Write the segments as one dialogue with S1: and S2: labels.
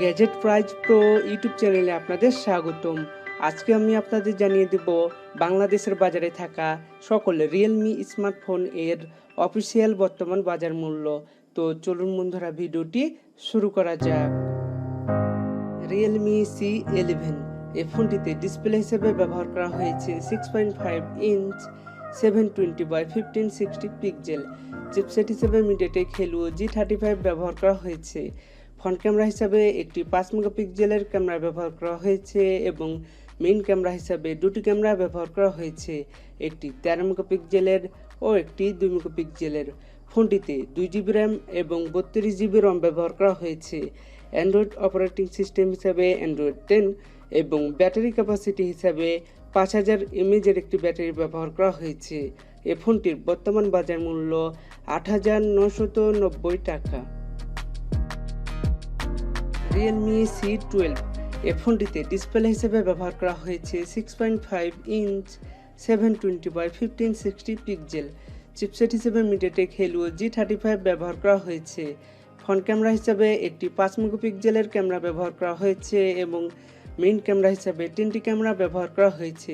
S1: Gadget prize pro YouTube চ্যানেলে আপনাদের স্বাগতম। আজকে আমি আপনাদের জানিয়ে দেব বাংলাদেশের বাজারে থাকা সকল রিয়েলমি স্মার্টফোন এর অফিসিয়াল বর্তমান বাজার মূল্য। তো চলুন বন্ধুরা, ভিডিওটি শুরু করা যাক। রিয়েলমি C11 এই ফোনটিতে ডিসপ্লে হিসেবে ব্যবহার করা হয়েছে 6.5 ইঞ্চ 720x1560 পিক্সেল। চিপসেট হিসেবে মিডিয়াটেক হেলিও G35 ব্যবহার করা হয়েছে। ফ্রন্ট ক্যামেরা হিসাবে একটি 5 মেগাপিক্সেলের ক্যামেরা ব্যবহার করা হয়েছে এবং মেইন ক্যামেরা হিসাবে দুটি ক্যামেরা ব্যবহার করা হয়েছে, একটি 13 মেগাপিক্সেলের ও একটি 2 মেগাপিক্সেলের। ফোনটিতে 2GB র্যাম এবং 32GB রম ব্যবহার করা হয়েছে। অ্যান্ড্রয়েড অপারেটিং সিস্টেম হিসাবে অ্যান্ড্রয়েড 10 এবং ব্যাটারি ক্যাপাসিটি হিসাবে 5000 mAh একটি ব্যাটারি ব্যবহার করা হয়েছে। এই ফোনটির বর্তমান বাজার মূল্য 8,990 টাকা। রিয়েলমি C12 এই ফোনটিতে ডিসপ্লে হিসেবে ব্যবহার করা হয়েছে 6.5 ইঞ্চ 720x1560 পিক্সেল। চিপসেট হিসেবে মিডিয়াটেক হেলিও G35 ব্যবহার করা হয়েছে। ফ্রন্ট ক্যামেরা হিসাবে একটি 5 মেগাপিক্সেলের ক্যামেরা ব্যবহার করা হয়েছে এবং মেইন ক্যামেরা হিসাবে 3টি ক্যামেরা ব্যবহার করা হয়েছে,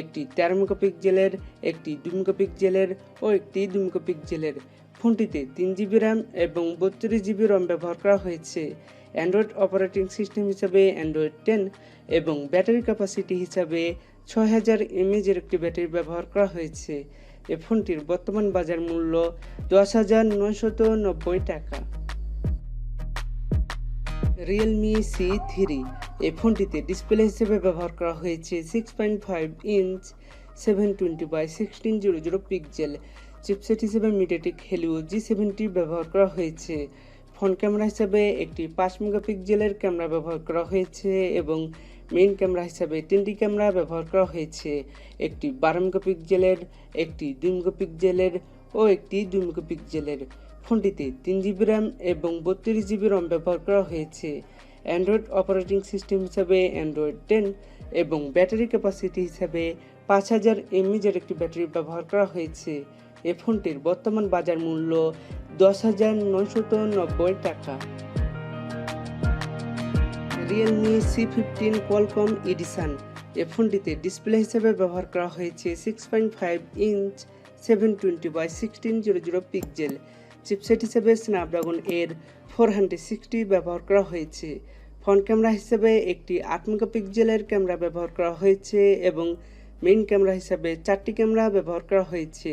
S1: একটি 13 মেগাপিক্সেলের, একটি 2 মেগাপিক্সেলের ও একটি 2 মেগাপিক্সেলের। ফোনটিতে 3GB র্যাম এবং 32GB রম ব্যবহার করা হয়েছে। অ্যান্ড্রয়েড অপারেটিং সিস্টেম হিসাবে অ্যান্ড্রয়েড 10 এবং ব্যাটারি ক্যাপাসিটি হিসাবে 6000 mAh একটি ব্যাটারি ব্যবহার করা হয়েছে। এই ফোনটির বর্তমান বাজার মূল্য 10,990 টাকা। রিয়েলমি C3 এই ফোনটিতে ডিসপ্লে হিসেবে ব্যবহার করা হয়েছে 6.5 ইঞ্চ 720x1600 পিক্সেল। চিপসেট হিসেবে মিডিয়াটেক হেলিও G70 ব্যবহার করা হয়েছে। ফ্রন্ট ক্যামেরা হিসাবে একটি 5 মেগাপিক্সেলের ক্যামেরা ব্যবহার করা হয়েছে এবং মেইন ক্যামেরা হিসাবে 3টি ক্যামেরা ব্যবহার করা হয়েছে, একটি 12 মেগাপিক্সেলের, একটি 2 মেগাপিক্সেলের ও একটি 2 মেগাপিক্সেলের। ফোনটিতে 3GB র্যাম এবং 32GB রম ব্যবহার করা হয়েছে। অ্যান্ড্রয়েড অপারেটিং সিস্টেম হিসাবে অ্যান্ড্রয়েড 10 এবং ব্যাটারি ক্যাপাসিটি হিসাবে 5000 mAh একটি ব্যাটারি ব্যবহার করা হয়েছে। এই ফোনটির বর্তমান বাজার মূল্য 10,990 টাকা। রিয়েলমি C15 কোয়ালকম এডিশন এই ফোনটিতে ডিসপ্লে হিসেবে ব্যবহার করা হয়েছে 6.5 ইঞ্চ 720x1600 পিক্সেল। চিপসেট হিসেবে স্ন্যাপড্রাগন এর 460 ব্যবহার করা হয়েছে। ফ্রন্ট ক্যামেরা হিসেবে একটি 8 মেগাপিক্সেলের ক্যামেরা ব্যবহার করা হয়েছে এবং মেইন ক্যামেরা হিসাবে 4টি ক্যামেরা ব্যবহার করা হয়েছে,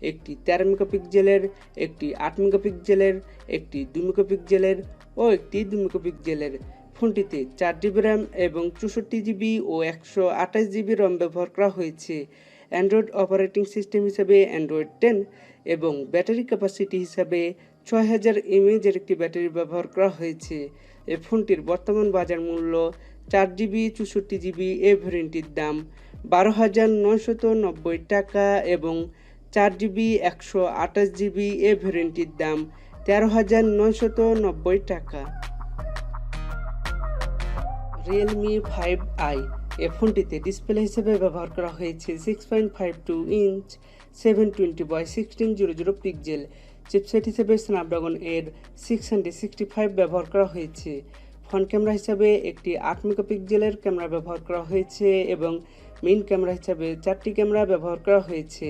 S1: একটি 13 মেগাপিক্সেলের, একটি 8 মেগাপিক্সেলের, একটি 2 মেগাপিক্সেলের ও একটি 2 মেগাপিক্সেলের। ফোনটিতে 4GB র্যাম এবং 64GB ও 128GB রম ব্যবহার করা হয়েছে। অ্যান্ড্রয়েড অপারেটিং সিস্টেম হিসাবে অ্যান্ড্রয়েড 10 এবং ব্যাটারি ক্যাপাসিটি হিসাবে 6000 mAh একটি ব্যাটারি ব্যবহার করা হয়েছে। এই ফোনটির বর্তমান বাজার মূল্য 4GB 64GB এই ভ্যারিয়েন্টটির দাম 12,990 টাকা এবং 4GB 128GB এই ভ্যারিয়েন্টটির দাম 13,990 টাকা। রিয়েলমি 5i এই ফোনটিতে ডিসপ্লে হিসেবে ব্যবহার করা হয়েছে 6.52 ইঞ্চ 720x1600 পিক্সেল। চিপসেট হিসেবে স্ন্যাপড্রাগন এর 665 ব্যবহার করা হয়েছে। ফ্রন্ট ক্যামেরা হিসাবে একটি 8 মেগাপিক্সেলের ক্যামেরা ব্যবহার করা হয়েছে এবং মেইন ক্যামেরা হিসাবে 4টি ক্যামেরা ব্যবহার করা হয়েছে,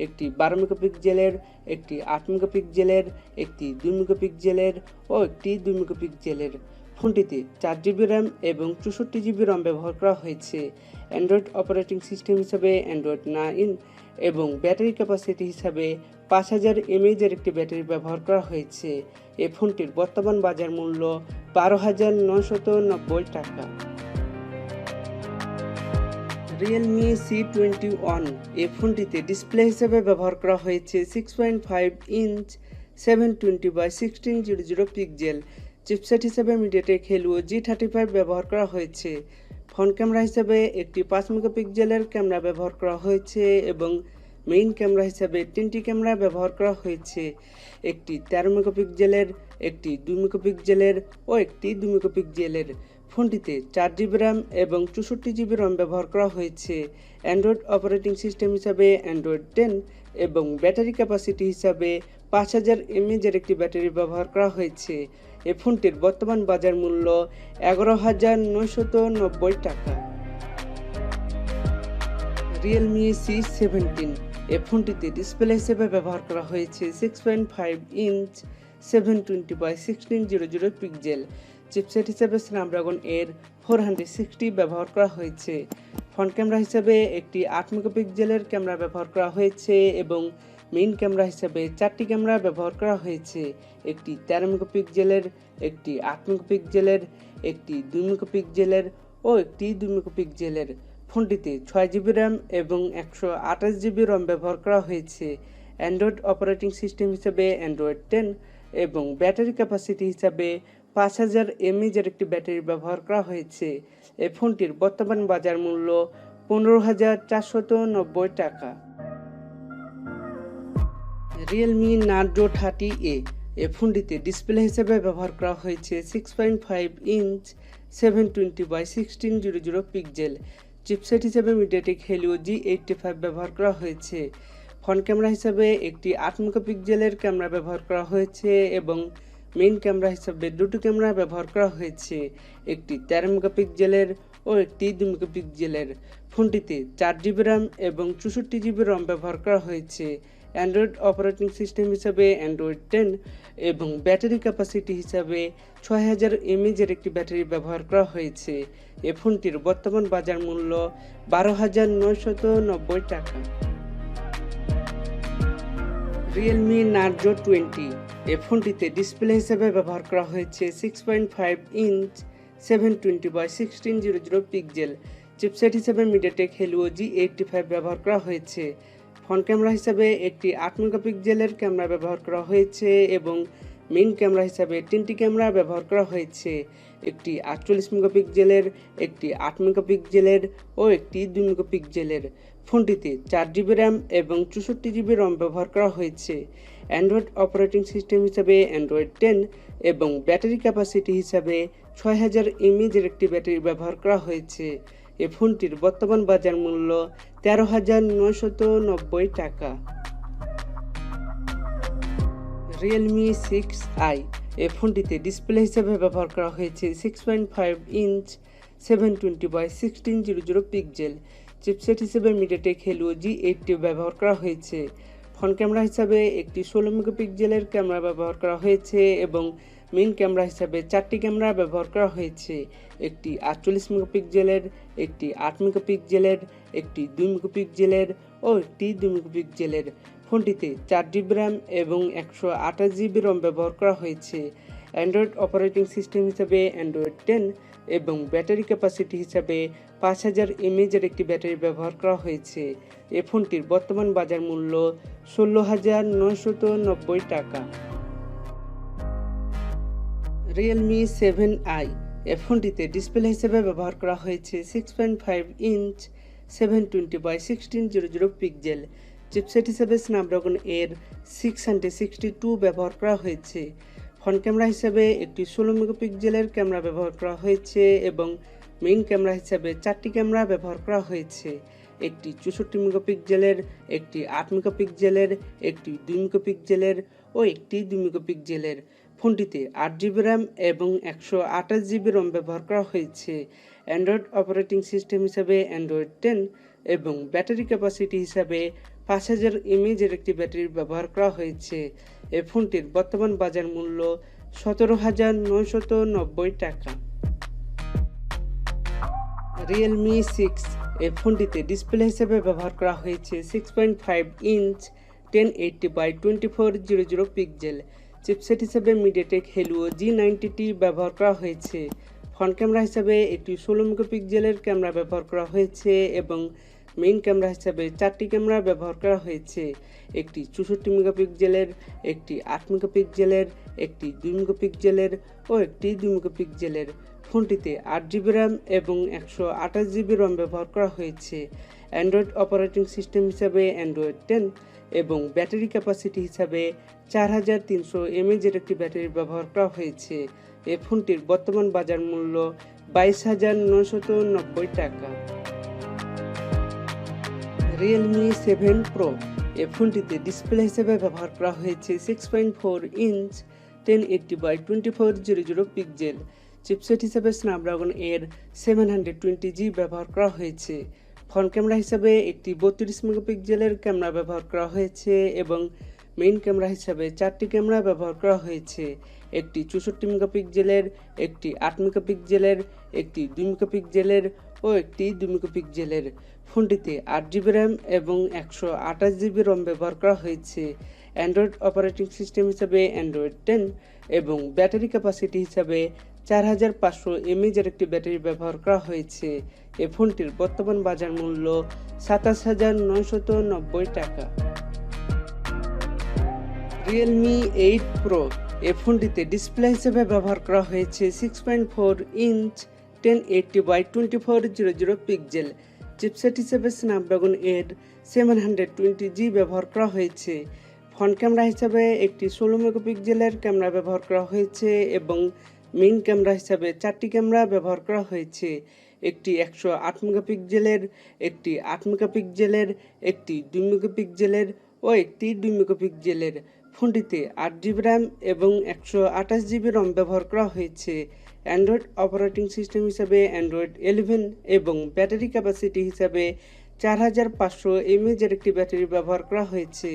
S1: একটি 12 মেগাপিক্সেলের, একটি 8 মেগাপিক্সেলের, একটি 2 মেগাপিক্সেলের ও একটি 2 মেগাপিক্সেলের। ফোনটিতে 4GB র্যাম এবং 64GB রম ব্যবহার করা হয়েছে। অ্যান্ড্রয়েড অপারেটিং সিস্টেম হিসাবে অ্যান্ড্রয়েড 9 এবং ব্যাটারি ক্যাপাসিটি হিসাবে 5000 mAh একটি ব্যাটারি ব্যবহার করা হয়েছে। এই ফোনটির বর্তমান বাজার মূল্য 12,990 টাকা। রিয়েলমি C21 এই ফোনটিতে ডিসপ্লে হিসেবে ব্যবহার করা হয়েছে 6.5 ইঞ্চ 720x1600 পিক্সেল। চিপসেট হিসেবে মিডিয়াটেক হেলিও G35 ব্যবহার করা হয়েছে। ফ্রন্ট ক্যামেরা হিসেবে একটি 5 মেগাপিক্সেলের ক্যামেরা ব্যবহার করা হয়েছে এবং মেইন ক্যামেরা হিসাবে 3টি ক্যামেরা ব্যবহার করা হয়েছে, একটি 13 মেগাপিক্সেলের, একটি 2 মেগাপিক্সেলের ও একটি 2 মেগাপিক্সেলের। ফোনটিতে 4GB র্যাম এবং 64GB রম ব্যবহার করা হয়েছে। অ্যান্ড্রয়েড অপারেটিং সিস্টেম হিসাবে অ্যান্ড্রয়েড 10 এবং ব্যাটারি ক্যাপাসিটি হিসাবে 5000 mAh একটি ব্যাটারি ব্যবহার করা হয়েছে। এই ফোনটির বর্তমান বাজার মূল্য 11,990 টাকা। রিয়েলমি C17 এই ফোনটিতে ডিসপ্লে হিসেবে ব্যবহার করা হয়েছে 6.5 ইঞ্চ 720x1600 পিক্সেল। চিপসেট হিসেবে স্ন্যাপড্রাগন এর 460 ব্যবহার করা হয়েছে। ফ্রন্ট ক্যামেরা হিসেবে একটি 8 মেগাপিক্সেলের ক্যামেরা ব্যবহার করা হয়েছে এবং মেইন ক্যামেরা হিসেবে 4টি ক্যামেরা ব্যবহার করা হয়েছে। একটি 13 মেগাপিক্সেলের, একটি 8 মেগাপিক্সেলের, একটি 2 মেগাপিক্সেলের ও একটি 2 মেগাপিক্সেলের। ফোনটিতে 6GB র্যাম এবং 128GB রম ব্যবহার করা হয়েছে। অ্যান্ড্রয়েড অপারেটিং সিস্টেম হিসেবে অ্যান্ড্রয়েড 10 এবং ব্যাটারি ক্যাপাসিটি হিসাবে 5000 mAh একটি ব্যাটারি ব্যবহার করা হয়েছে। এই ফোনটির বর্তমান বাজার মূল্য 15,490 টাকা। রিয়েলমি নার্জো 30A এই ফোনটিতে ডিসপ্লে হিসেবে ব্যবহার করা হয়েছে 6.5 ইঞ্চ 720x1600 পিক্সেল। চিপসেট হিসেবে মিডিয়াটেক হেলিও G85 ব্যবহার করা হয়েছে। ফ্রন্ট ক্যামেরা হিসেবে একটি 8 মেগাপিক্সেলের ক্যামেরা ব্যবহার করা হয়েছে এবং মেইন ক্যামেরা হিসেবে দুটি ক্যামেরা ব্যবহার করা হয়েছে, একটি 13 মেগাপিক্সেলের ও একটি 2 মেগাপিক্সেলের। ফোনটিতে 4GB র্যাম এবং 64GB রম ব্যবহার করা হয়েছে। অ্যান্ড্রয়েড অপারেটিং সিস্টেম হিসাবে অ্যান্ড্রয়েড 10 এবং ব্যাটারি ক্যাপাসিটি হিসাবে 6000 mAh একটি ব্যাটারি ব্যবহার করা হয়েছে। এই ফোনটির বর্তমান বাজার মূল্য 12,990 টাকা। রিয়েলমি নার্জো 20 এই ফোনটিতে ডিসপ্লে হিসেবে ব্যবহার করা হয়েছে 6.5 ইঞ্চ 720x1600 পিক্সেল। চিপসেট হিসেবে মিডিয়াটেক হেলিও G85 ব্যবহার করা হয়েছে। ফ্রন্ট ক্যামেরা হিসাবে একটি 8 মেগাপিক্সেলের ক্যামেরা ব্যবহার করা হয়েছে এবং মেইন ক্যামেরা হিসাবে 3টি ক্যামেরা ব্যবহার করা হয়েছে, একটি 48 মেগাপিক্সেলের, একটি 8 মেগাপিক্সেলের ও একটি 2 মেগাপিক্সেলের। ফোনটিতে 4GB র্যাম এবং 64GB রম ব্যবহার করা হয়েছে। অ্যান্ড্রয়েড অপারেটিং সিস্টেম হিসাবে অ্যান্ড্রয়েড 10 এবং ব্যাটারি ক্যাপাসিটি হিসাবে 6000 mAh একটি ব্যাটারি ব্যবহার করা হয়েছে। এই ফোনটির বর্তমান বাজার মূল্য 13,990 টাকা। রিয়েলমি 6i এই ফোনটিতে ডিসপ্লে হিসেবে ব্যবহার করা হয়েছে 6.5 ইঞ্চ 720x1600 পিক্সেল। চিপসেট হিসেবে মিডিয়াটেক হেলিও G80 ব্যবহার করা হয়েছে। ফ্রন্ট ক্যামেরা হিসাবে একটি 16 মেগাপিক্সেলের ক্যামেরা ব্যবহার করা হয়েছে এবং মেইন ক্যামেরা হিসাবে 4টি ক্যামেরা ব্যবহার করা হয়েছে, একটি 48 মেগাপিক্সেলের, একটি 8 মেগাপিক্সেলের, একটি 2 মেগাপিক্সেলের ও একটি 2 মেগাপিক্সেলের। ফোনটিতে 4GB র্যাম এবং 128GB রম ব্যবহার করা হয়েছে। অ্যান্ড্রয়েড অপারেটিং সিস্টেম হিসাবে অ্যান্ড্রয়েড 10 এবং ব্যাটারি ক্যাপাসিটি হিসাবে 5000 mAh একটি ব্যাটারি ব্যবহার করা হয়েছে। এই ফোনটির বর্তমান বাজার মূল্য 16,990 টাকা। রিয়েলমি 7i এই ফোনটিতে ডিসপ্লে হিসেবে ব্যবহার করা হয়েছে 6.5 ইঞ্চ 720x1600 পিক্সেল। চিপসেট হিসেবে স্ন্যাপড্রাগন এর 662 ব্যবহার করা হয়েছে। ফ্রন্ট ক্যামেরা হিসেবে একটি 16 মেগাপিক্সেলের ক্যামেরা ব্যবহার করা হয়েছে এবং মেইন ক্যামেরা হিসেবে 4টি ক্যামেরা ব্যবহার করা হয়েছে, একটি 64 মেগাপিক্সেলের, একটি 8 মেগাপিক্সেলের, একটি 2 মেগাপিক্সেলের ও একটি 2 মেগাপিক্সেলের। ফোনটিতে 8GB র্যাম এবং 128GB রম ব্যবহার করা হয়েছে। অ্যান্ড্রয়েড অপারেটিং সিস্টেম হিসাবে অ্যান্ড্রয়েড 10 এবং ব্যাটারি ক্যাপাসিটি হিসাবে 5000 mAh একটি ব্যাটারি ব্যবহার করা হয়েছে। এই ফোনটির বর্তমান বাজার মূল্য 17,990 টাকা। রিয়েলমি 6 এই ফোনটিতে ডিসপ্লে হিসেবে ব্যবহার করা হয়েছে 6.5 ইঞ্চ 1080x2400 পিক্সেল। চিপসেট হিসেবে মিডিয়াটেক হেলিও G90T ব্যবহার করা হয়েছে। ফ্রন্ট ক্যামেরা হিসাবে একটি 16 মেগাপিক্সেলের ক্যামেরা ব্যবহার করা হয়েছে এবং মেইন ক্যামেরা হিসাবে 4টি ক্যামেরা ব্যবহার করা হয়েছে, একটি 64 মেগাপিক্সেলের, একটি 8 মেগাপিক্সেলের, একটি 2 মেগাপিক্সেলের ও একটি 2 মেগাপিক্সেলের। ফোনটিতে 8GB র্যাম এবং 128GB রম ব্যবহার করা হয়েছে। অ্যান্ড্রয়েড অপারেটিং সিস্টেম হিসাবে অ্যান্ড্রয়েড 10 এবং ব্যাটারি ক্যাপাসিটি হিসাবে 4300 mAh একটি ব্যাটারি ব্যবহার করা হয়েছে। এই ফোনটির বর্তমান বাজার মূল্য 22,990 টাকা। রিয়েলমি 7 প্রো এই ফোনটিতে ডিসপ্লে হিসেবে ব্যবহার করা হয়েছে 6.4 ইঞ্চ 1080x2400 পিক্সেল। চিপসেট হিসেবে স্ন্যাপড্রাগন এর 720G ব্যবহার করা হয়েছে। ফ্রন্ট ক্যামেরা হিসেবে একটি 32 মেগাপিক্সেলের ক্যামেরা ব্যবহার করা হয়েছে এবং মেইন ক্যামেরা হিসাবে 4টি ক্যামেরা ব্যবহার করা হয়েছে, একটি 64 মেগাপিক্সেলের, একটি 8 মেগাপিক্সেলের, একটি 2 মেগাপিক্সেলের ও একটি 2 মেগাপিক্সেলের। ফোনটিতে 8GB র্যাম এবং 128GB রম ব্যবহার করা হয়েছে। অ্যান্ড্রয়েড অপারেটিং সিস্টেম হিসাবে অ্যান্ড্রয়েড 10 এবং ব্যাটারি ক্যাপাসিটি হিসাবে 4500 mAh এর একটি ব্যাটারি ব্যবহার করা হয়েছে। এই ফোনটির বর্তমান বাজার মূল্য 27,990 টাকা। রিয়েলমি 8 প্রো এই ফোনটিতে ডিসপ্লে হিসেবে ব্যবহার করা হয়েছে 6.4 ইঞ্চ 1080x2400 পিক্সেল। চিপসেট হিসেবে স্ন্যাপড্রাগন এর 720G ব্যবহার করা হয়েছে। ফ্রন্ট ক্যামেরা হিসাবে একটি 16 মেগাপিক্সেলের ক্যামেরা ব্যবহার করা হয়েছে এবং মেইন ক্যামেরা হিসাবে 4টি ক্যামেরা ব্যবহার করা হয়েছে, একটি 108 মেগাপিক্সেলের, একটি 8 মেগাপিক্সেলের, একটি 2 মেগাপিক্সেলের ও একটি 2 মেগাপিক্সেলের। ফোনটিতে 8GB র্যাম এবং 128GB রম ব্যবহার করা হয়েছে। অ্যান্ড্রয়েড অপারেটিং সিস্টেম হিসাবে অ্যান্ড্রয়েড 11 এবং ব্যাটারি ক্যাপাসিটি হিসাবে 4500 mAh এর একটি ব্যাটারি ব্যবহার করা হয়েছে।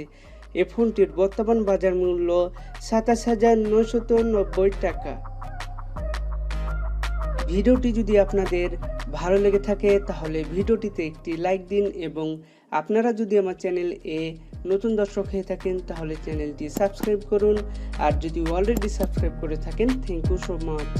S1: এই ফোনটির বর্তমান বাজার মূল্য 27,990 টাকা। ভিডিওটি যদি আপনাদের ভালো লেগে থাকে তাহলে ভিডিওটিতে একটি লাইক দিন এবং আপনারা যদি আমার চ্যানেল নতুন দর্শক হয়ে থাকেন তাহলে চ্যানেলটি সাবস্ক্রাইব করুন, আর যদি অলরেডি সাবস্ক্রাইব করে থাকেন থ্যাংক ইউ সো মাচ।